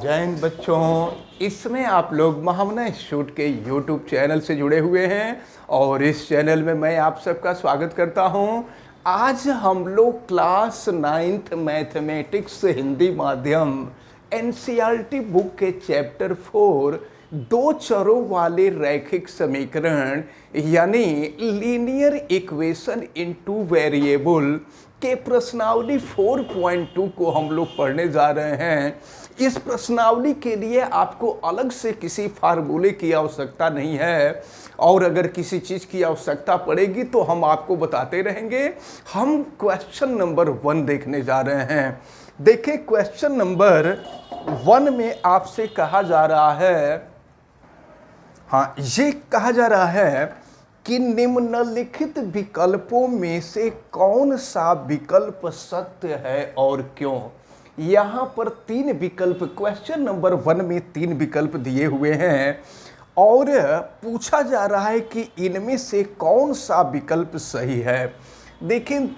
जय हिंद बच्चों। इसमें आप लोग महामना इंस्टीट्यूट के YouTube चैनल से जुड़े हुए हैं और इस चैनल में मैं आप सबका स्वागत करता हूं। आज हम लोग क्लास 9th मैथमेटिक्स हिंदी माध्यम NCERT बुक के चैप्टर 4 दो चरों वाले रैखिक समीकरण यानी linear equation in two variable के प्रश्नावली 4.2 को हम लोग पढ़ने जा रहे हैं। इस प्रश्नावली के लिए आपको अलग से किसी फार्मूले की आवश्यकता नहीं है और अगर किसी चीज़ की आवश्यकता पड़ेगी तो हम आपको बताते रहेंगे। हम क्वेश्चन नंबर 1 देखने जा रहे हैं। देखिए क्वेश्चन नंबर 1 में आपसे कहा जा रहा है, ये कहा जा रहा है कि निम्नलिखित विकल्पों में से कौन सा विकल्प सत्य है और क्यों। यहाँ पर 3 विकल्प, क्वेश्चन नंबर 1 में 3 विकल्प दिए हुए हैं और पूछा जा रहा है कि इनमें से कौन सा विकल्प सही है। देखिए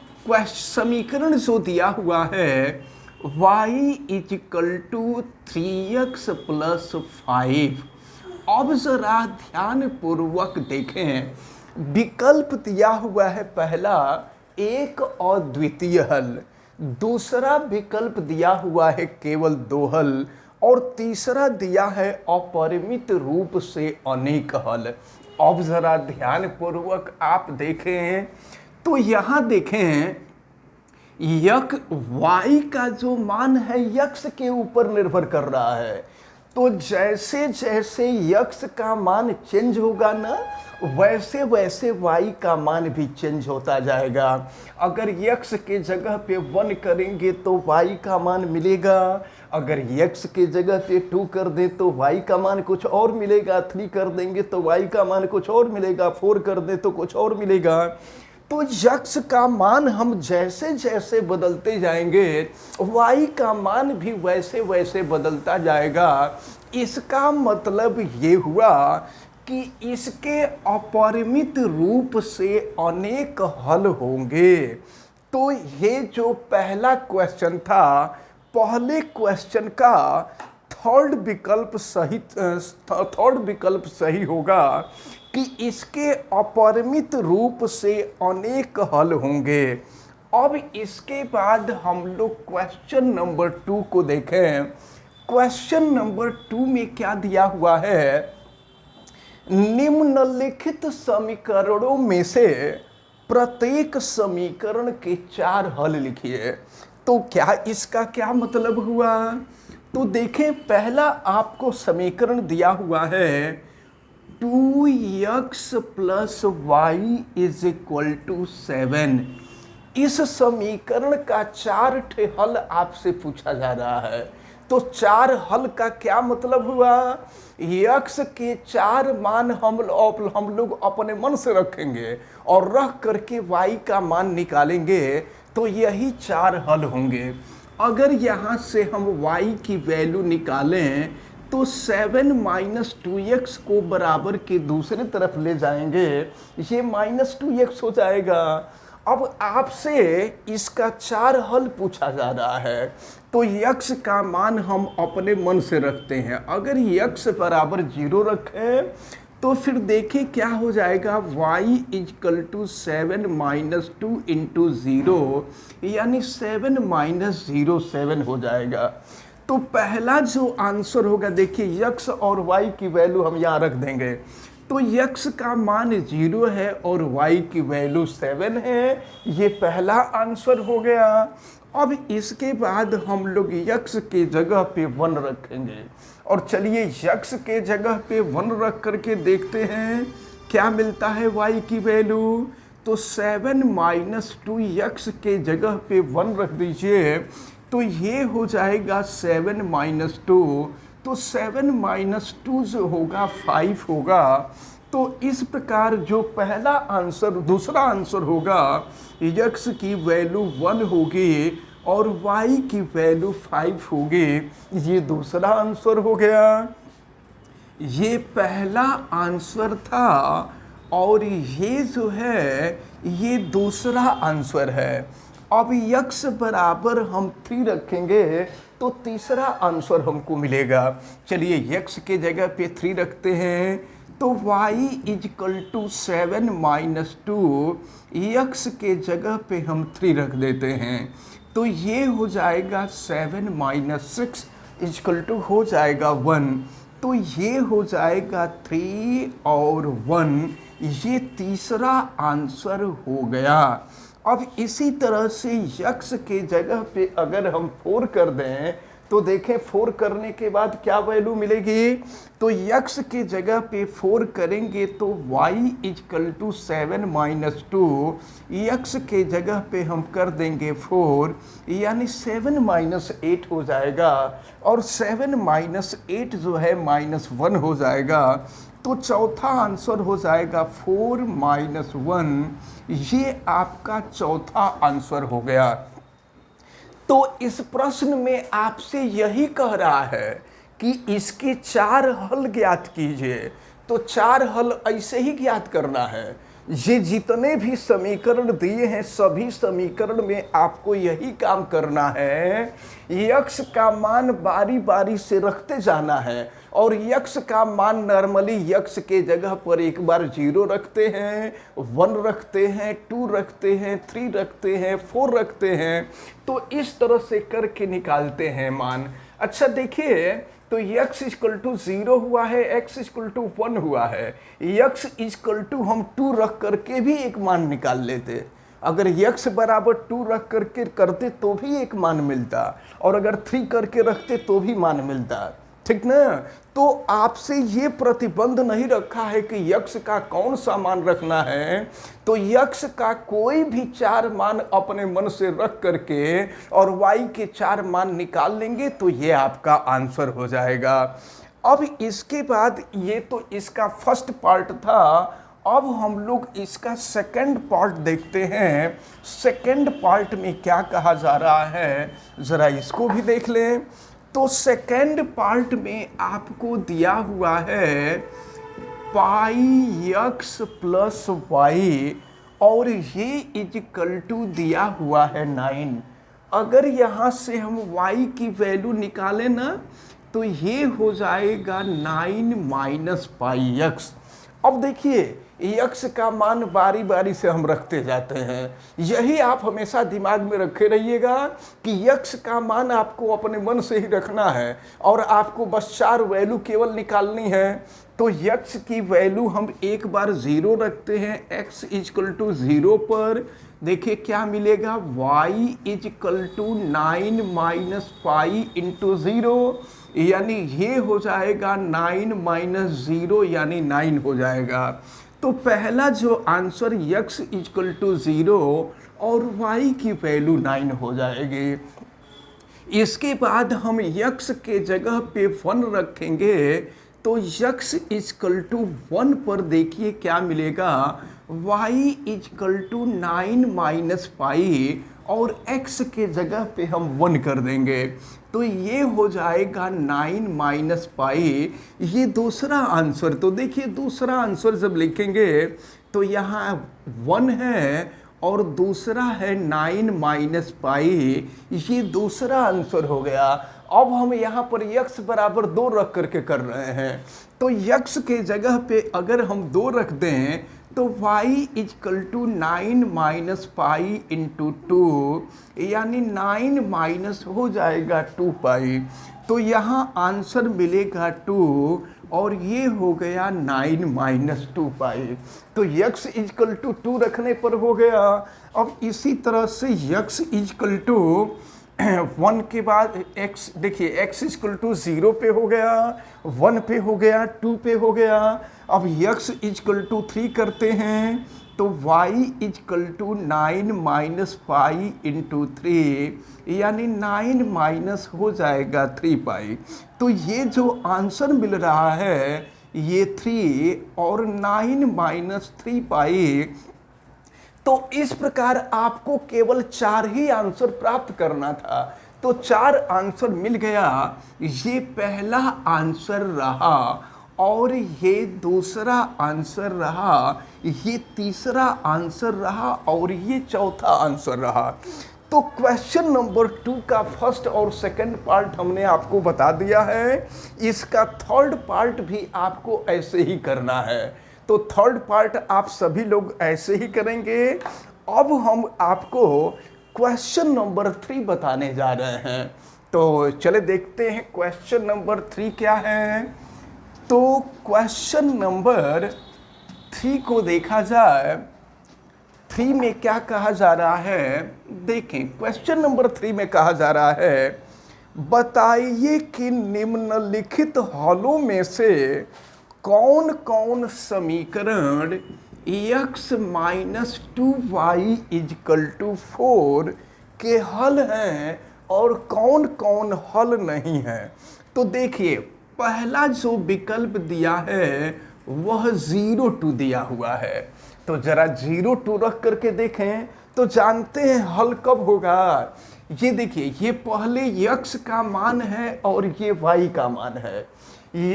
समीकरण जो दिया हुआ है y = 3x + 5। अब जरा ध्यान पूर्वक देखें, विकल्प दिया हुआ है पहला एक और द्वितीय हल, दूसरा विकल्प दिया हुआ है केवल 2 हल और तीसरा दिया है अपरिमित रूप से अनेक हल। अब जरा ध्यान पूर्वक आप देखें तो यहाँ देखें y का जो मान है x के ऊपर निर्भर कर रहा है। तो जैसे जैसे x का मान चेंज होगा ना वैसे वैसे y का मान भी चेंज होता जाएगा। अगर x के जगह पे 1 करेंगे तो y का मान मिलेगा, अगर x के जगह पे 2 कर दें तो y का मान कुछ और मिलेगा, 3 कर देंगे तो y का मान कुछ और मिलेगा, 4 कर दें तो कुछ और मिलेगा। तो x का मान हम जैसे जैसे बदलते जाएंगे y का मान भी वैसे वैसे बदलता जाएगा। इसका मतलब ये हुआ कि इसके अपरिमित रूप से अनेक हल होंगे। तो ये जो पहला क्वेश्चन था, पहले क्वेश्चन का थर्ड विकल्प सही होगा कि इसके अपरिमित रूप से अनेक हल होंगे। अब इसके बाद हम लोग क्वेश्चन नंबर 2 को देखें। क्वेश्चन नंबर 2 में क्या दिया हुआ है, निम्नलिखित समीकरणों में से प्रत्येक समीकरण के 4 हल लिखिए। तो क्या इसका क्या मतलब हुआ, तो देखें पहला आपको समीकरण दिया हुआ है 2x + y = 7। इस समीकरण का 4 हल आपसे पूछा जा रहा है। तो 4 हल का क्या मतलब हुआ, x के 4 मान हम लोग अपने मन से रखेंगे और रख करके y का मान निकालेंगे तो यही 4 हल होंगे। अगर यहाँ से हम y की वैल्यू निकालें तो 7 - 2x को बराबर के दूसरे तरफ ले जाएंगे, ये -2x हो जाएगा। अब आपसे इसका 4 हल पूछा जा रहा है तो x का मान हम अपने मन से रखते हैं। अगर x बराबर 0 रखें तो फिर देखिए क्या हो जाएगा, y = 7 - 2 × 0 यानी 7 - 0 7 हो जाएगा। तो पहला जो आंसर होगा, देखिए x और y की वैल्यू हम यहाँ रख देंगे तो x का मान 0 है और y की वैल्यू 7 है, ये पहला आंसर हो गया। अब इसके बाद हम लोग x के जगह पे 1 रखेंगे और चलिए x के जगह पे 1 रख करके देखते हैं क्या मिलता है y की वैल्यू। तो 7 - 2x के जगह पे 1 रख दीजिए तो ये हो जाएगा 7 - 2। तो 7 - 2 जो होगा 5 होगा। तो इस प्रकार जो पहला आंसर, दूसरा आंसर होगा x की वैल्यू 1 होगी और y की वैल्यू 5 होगी, ये दूसरा आंसर हो गया। ये पहला आंसर था और ये जो है ये दूसरा आंसर है। अब x बराबर हम 3 रखेंगे तो तीसरा आंसर हमको मिलेगा। चलिए x के जगह पे 3 रखते हैं, तो y equal to 7 minus 2, x के जगह पे हम 3 रख देते हैं, तो ये हो जाएगा 7 माइनस 6 इजकल टू हो जाएगा 1, तो ये हो जाएगा 3 और 1, ये तीसरा आंसर हो गया। अब इसी तरह से x के जगह पे अगर हम 4 कर दें, तो देखें 4 करने के बाद क्या वैल्यू मिलेगी, तो x के जगह पे 4 करेंगे तो y equal to 7 minus 2, x के जगह पे हम कर देंगे 4, यानी 7 माइनस 8 हो जाएगा, और 7 माइनस 8 जो है -1 हो जाएगा, तो चौथा आंसर हो जाएगा 4 माइनस 1, ये आपका चौथा आंसर हो गया। तो इस प्रश्न में आपसे यही कह रहा है कि इसके 4 हल ज्ञात कीजिए, तो 4 हल ऐसे ही ज्ञात करना है। ये जितने भी समीकरण दिए हैं सभी समीकरण में आपको यही काम करना है, x का मान बारी बारी से रखते जाना है, और x का मान नॉर्मली x के जगह पर एक बार 0 रखते हैं, 1 रखते हैं, 2 रखते हैं, 3 रखते हैं, 4 रखते हैं, तो इस तरह से करके निकालते हैं मान। अच्छा देखिए, तो x इजकल टू 0 हुआ है, x इजकल टू 1 हुआ है, x इजकल टू हम 2 रख करके भी एक मान निकाल लेते, अगर x बराबर 2 रख करके करते तो भी एक मान मिलता, और अगर 3 करके रखते तो भी मान मिलता, ठीक ना। तो आपसे ये प्रतिबंध नहीं रखा है कि x का कौन सा मान रखना है, तो x का कोई भी 4 मान अपने मन से रख करके और y के 4 मान निकाल लेंगे, तो ये आपका आंसर हो जाएगा। अब इसके बाद ये तो इसका फर्स्ट पार्ट था, अब हम लोग इसका सेकंड पार्ट देखते हैं। सेकंड पार्ट में क्या कहा जा रहा है, ज़रा इसको भी देख लें। तो सेकंड पार्ट में आपको दिया हुआ है पाई x प्लस वाई, और ये इजकल टू दिया हुआ है 9। अगर यहाँ से हम y की वैल्यू निकालें ना, तो ये हो जाएगा 9 माइनस पाई x। अब देखिए x का मान बारी बारी से हम रखते जाते हैं, यही आप हमेशा दिमाग में रखे रहिएगा कि x का मान आपको अपने मन से ही रखना है, और आपको बस 4 वैल्यू केवल निकालनी है। तो x की वैल्यू हम एक बार 0 रखते हैं, x इजकल टू 0 पर, देखिए क्या मिलेगा, y equal to 9 minus pi into 0, यानी ये हो जाएगा 9 माइनस 0 यानी 9 हो जाएगा। तो पहला जो आंसर x इजकल टू 0 और y की वैल्यू 9 हो जाएगी। इसके बाद हम x के जगह पे 1 रखेंगे, तो x इजकल टू 1 पर देखिए क्या मिलेगा, y equal to 9 minus pi, और x के जगह पे हम 1 कर देंगे, तो ये हो जाएगा 9 माइनस पाई, ये दूसरा आंसर। तो देखिए दूसरा आंसर जब लिखेंगे तो यहाँ 1 है और दूसरा है 9 माइनस पाई, ये दूसरा आंसर हो गया। अब हम यहाँ पर x बराबर 2 रख करके कर रहे हैं, तो x के जगह पे अगर हम 2 रख दें तो y equal to 9 minus pi into 2, यानी 9 माइनस हो जाएगा 2 पाई, तो यहाँ आंसर मिलेगा 2, और ये हो गया 9 माइनस 2 पाई। तो x इजकल टू 2 रखने पर हो गया। अब इसी तरह से x इजकल टू 1 के बाद x, देखिए x इजकल टू 0 पे हो गया, 1 पे हो गया, 2 पे हो गया। अब x इजकल टू 3 करते हैं, तो y equal to 9 minus pi into 3, यानी 9 माइनस हो जाएगा 3 पाई। तो ये जो आंसर मिल रहा है ये 3 और 9 माइनस 3 पाई। तो इस प्रकार आपको केवल 4 ही आंसर प्राप्त करना था, तो 4 आंसर मिल गया। ये पहला आंसर रहा, और ये दूसरा आंसर रहा, ये तीसरा आंसर रहा, और ये चौथा आंसर रहा। तो क्वेश्चन नंबर 2 का फर्स्ट और सेकंड पार्ट हमने आपको बता दिया है, इसका थर्ड पार्ट भी आपको ऐसे ही करना है। तो थर्ड पार्ट आप सभी लोग ऐसे ही करेंगे। अब हम आपको क्वेश्चन नंबर 3 बताने जा रहे हैं। तो चले देखते हैं क्वेश्चन नंबर 3 क्या है। तो क्वेश्चन नंबर 3 को देखा जाए, 3 में क्या कहा जा रहा है, देखें क्वेश्चन नंबर 3 में कहा जा रहा है, बताइए कि निम्नलिखित हलों में से कौन कौन समीकरण x minus 2y is equal to 4 के हल हैं और कौन कौन हल नहीं है। तो देखिए पहला जो विकल्प दिया है वह 0 दिया हुआ है। तो जरा 0 रख करके देखें तो जानते हैं हल कब होगा। ये देखिए ये पहले x का मान है और ये y का मान है।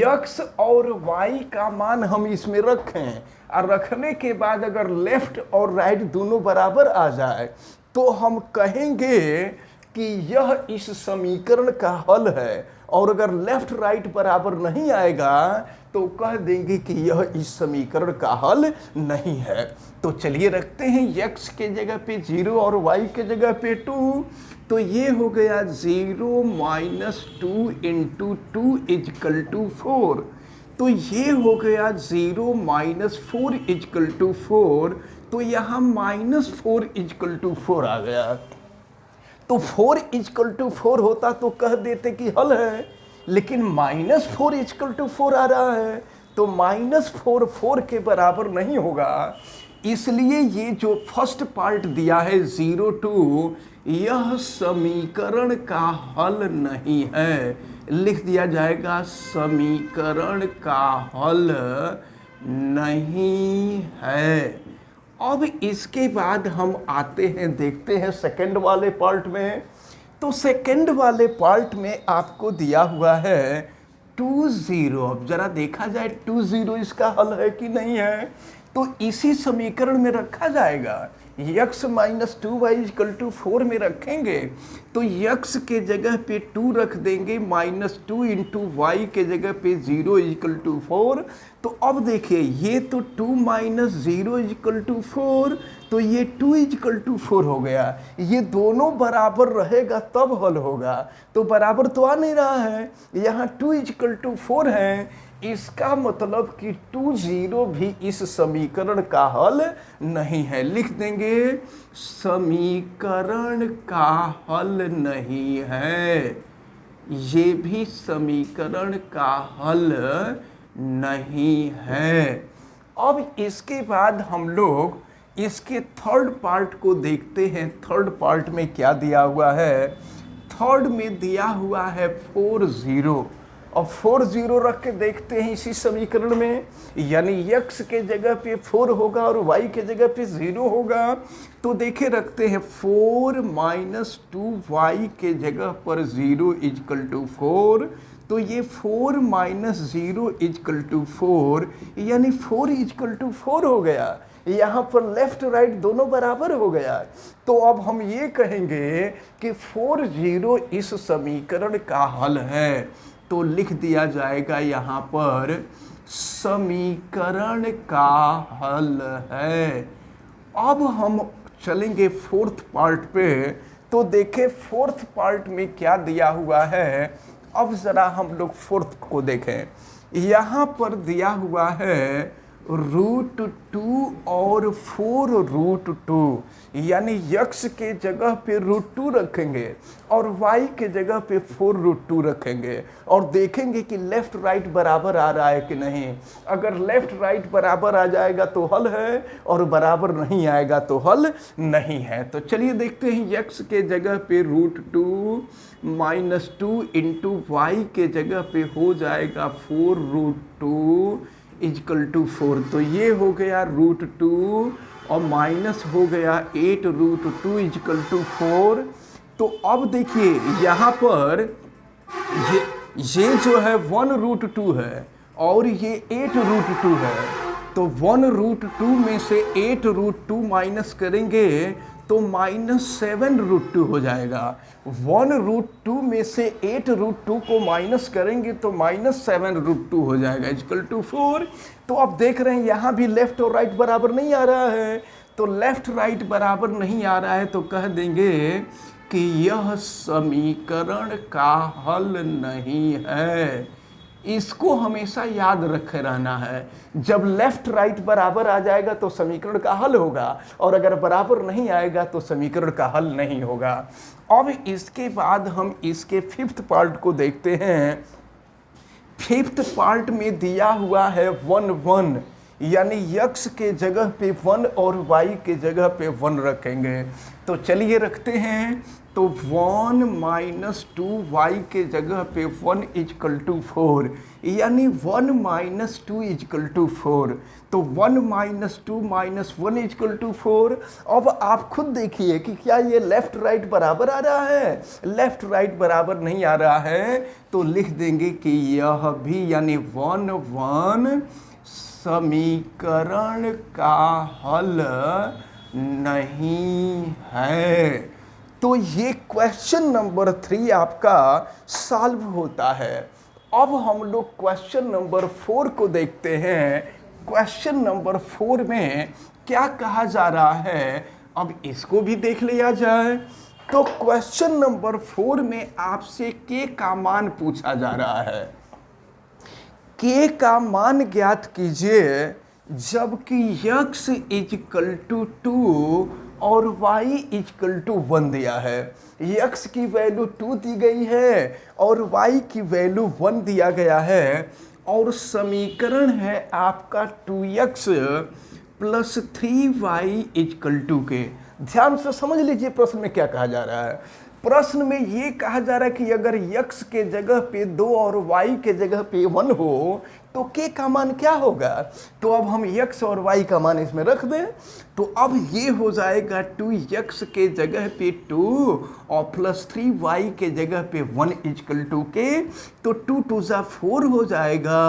x और y का मान हम इसमें रखें और रखने के बाद अगर लेफ्ट और राइट दोनों बराबर आ जाए तो हम कहेंगे कि यह इस समीकरण का हल है, और अगर लेफ्ट राइट बराबर नहीं आएगा तो कह देंगे कि यह इस समीकरण का हल नहीं है। तो चलिए रखते हैं x के जगह पे 0 और y के जगह पे 2। तो ये हो गया 0 माइनस 2 इंटू 2 इजकल टू 4। तो ये हो गया 0 माइनस 4 इजकल टू 4। तो यहाँ माइनस 4 इजकल टू 4 आ गया। तो 4 इजकल टू 4 होता तो कह देते कि हल है, लेकिन माइनस 4 इजकल टू 4 आ रहा है तो माइनस 4 4 के बराबर नहीं होगा। इसलिए ये जो फर्स्ट पार्ट दिया है 0 यह समीकरण का हल नहीं है। लिख दिया जाएगा समीकरण का हल नहीं है। अब इसके बाद हम आते हैं, देखते हैं सेकंड वाले पार्ट में। तो सेकंड वाले पार्ट में आपको दिया हुआ है 20। अब जरा देखा जाए 20 इसका हल है कि नहीं है। तो इसी समीकरण में रखा जाएगा, x minus 2y is equal to 4 में रखेंगे तो x के जगह पे 2 रख देंगे, माइनस 2 इंटू वाई के जगह पे 0 इजकल टू 4। तो अब देखिए ये तो 2 माइनस 0 इजकल टू 4, तो ये 2 इजकल टू 4 हो गया। ये दोनों बराबर रहेगा तब हल होगा, तो बराबर तो आ नहीं रहा है, यहाँ 2 इजकल टू 4 है। इसका मतलब कि 20 भी इस समीकरण का हल नहीं है। लिख देंगे समीकरण का हल नहीं है, ये भी समीकरण का हल नहीं है। अब इसके बाद हम लोग इसके थर्ड पार्ट को देखते हैं। थर्ड पार्ट में क्या दिया हुआ है, थर्ड में दिया हुआ है 40। और 40 रख के देखते हैं इसी समीकरण में, यानी x के जगह पे 4 होगा और y के जगह पे 0 होगा। तो देखे रखते हैं 4 माइनस 2y के जगह पर 0 इजकल टू 4। तो ये 4 माइनस 0 इजकल टू 4, यानी 4 इजकल टू 4 हो गया। यहाँ पर लेफ्ट राइट दोनों बराबर हो गया। तो अब हम ये कहेंगे कि 40 इस समीकरण का हल है। तो लिख दिया जाएगा यहाँ पर समीकरण का हल है। अब हम चलेंगे फोर्थ पार्ट पे। तो देखें फोर्थ पार्ट में क्या दिया हुआ है। अब ज़रा हम लोग फोर्थ को देखें। यहाँ पर दिया हुआ है √2 और 4√2, यानी x के जगह पे √2 रखेंगे और y के जगह पे 4√2 रखेंगे और देखेंगे कि लेफ्ट राइट बराबर आ रहा है कि नहीं। अगर लेफ्ट राइट बराबर आ जाएगा तो हल है और बराबर नहीं आएगा तो हल नहीं है। तो चलिए देखते हैं x के जगह पे √2 माइनस 2 इंटू वाई के जगह पे हो जाएगा 4√2 इजकल टू 4। तो ये हो गया √2 और माइनस हो गया 8√2 इजकल टू 4। तो अब देखिए यहाँ पर ये जो है 1√2 है और ये 8√2 है। तो 1√2 में से 8√2 माइनस करेंगे तो -7√2 हो जाएगा। 1√2 में से 8√2 को माइनस करेंगे तो -7√2 हो जाएगा इक्वल टू 4। तो आप देख रहे हैं यहाँ भी लेफ्ट और राइट बराबर नहीं आ रहा है, तो लेफ्ट राइट बराबर नहीं आ रहा है तो कह देंगे कि यह समीकरण का हल नहीं है। इसको हमेशा याद रखे रहना है। जब लेफ्ट राइट बराबर आ जाएगा तो समीकरण का हल होगा, और अगर बराबर नहीं आएगा तो समीकरण का हल नहीं होगा। अब इसके बाद हम इसके फिफ्थ पार्ट को देखते हैं। फिफ्थ पार्ट में दिया हुआ है 1 1, यानी x के जगह पे 1 और y के जगह पे 1 रखेंगे। तो चलिए रखते हैं। तो 1 - 2y के जगह पे 1 = 4, यानी 1 - 2 = 4। तो 1 - 2 - 1 = 4। अब आप खुद देखिए कि क्या ये लेफ्ट राइट बराबर आ रहा है? लेफ्ट राइट बराबर नहीं आ रहा है, तो लिख देंगे कि यह भी, यानी 1 1 समीकरण का हल नहीं है। तो ये क्वेश्चन नंबर 3 आपका सॉल्व होता है। अब हम लोग क्वेश्चन नंबर 4 को देखते हैं। क्वेश्चन नंबर 4 में क्या कहा जा रहा है, अब इसको भी देख लिया जाए। तो क्वेश्चन नंबर 4 में आपसे के का मान पूछा जा रहा है। के का मान ज्ञात कीजिए जबकि x = 2 और y = 1 दिया है। x की वैल्यू 2 दी गई है और y की वैल्यू 1 दिया गया है, और समीकरण है आपका 2x + 3y = के। ध्यान से समझ लीजिए प्रश्न में क्या कहा जा रहा है। प्रश्न में ये कहा जा रहा है कि अगर x के जगह पे 2 और y के जगह पे 1 हो तो k का मान क्या होगा। तो अब हम x और y का मान इसमें रख दें, तो अब ये हो जाएगा 2x के जगह पे 2 और +3y के जगह पे 1 = के। तो 2 2 जा 4 हो जाएगा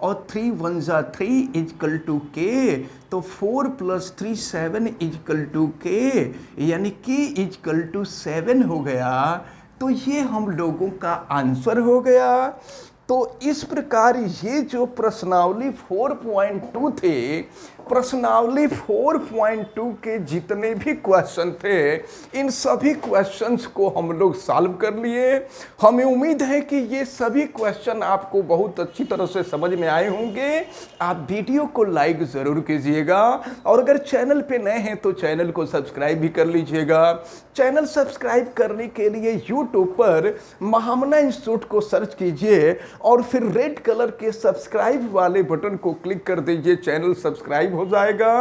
और 3 1 जा 3 = के। तो 4 + 3 7 = के, यानी k = 7 हो गया। तो ये हम लोगों का आंसर हो गया। तो इस प्रकार ये जो प्रश्नावली 4.2 थे, प्रश्नावली 4.2 के जितने भी क्वेश्चन थे, इन सभी क्वेश्चंस को हम लोग सॉल्व कर लिए। हमें उम्मीद है कि ये सभी क्वेश्चन आपको बहुत अच्छी तरह से समझ में आए होंगे। आप वीडियो को लाइक ज़रूर कीजिएगा, और अगर चैनल पे नए हैं तो चैनल को सब्सक्राइब भी कर लीजिएगा। चैनल सब्सक्राइब करने के लिए यूट्यूब पर महामना इंस्टीट्यूट को सर्च कीजिए और फिर रेड कलर के सब्सक्राइब वाले बटन को क्लिक कर दीजिए, चैनल सब्सक्राइब हो जाएगा।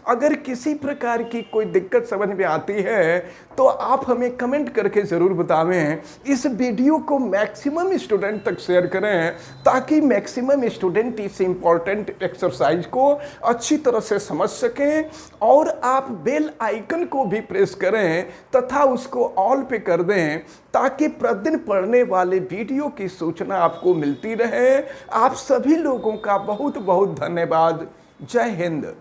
अगर किसी प्रकार की कोई दिक्कत समझ में आती है तो आप हमें कमेंट करके ज़रूर बतावें। इस वीडियो को मैक्सिमम स्टूडेंट तक शेयर करें ताकि मैक्सिमम स्टूडेंट इस इम्पॉर्टेंट एक्सरसाइज को अच्छी तरह से समझ सकें, और आप बेल आइकन को भी प्रेस करें तथा उसको ऑल पे कर दें ताकि प्रतिदिन पढ़ने वाले वीडियो की सूचना आपको मिलती रहे। आप सभी लोगों का बहुत बहुत धन्यवाद। जय हिंद।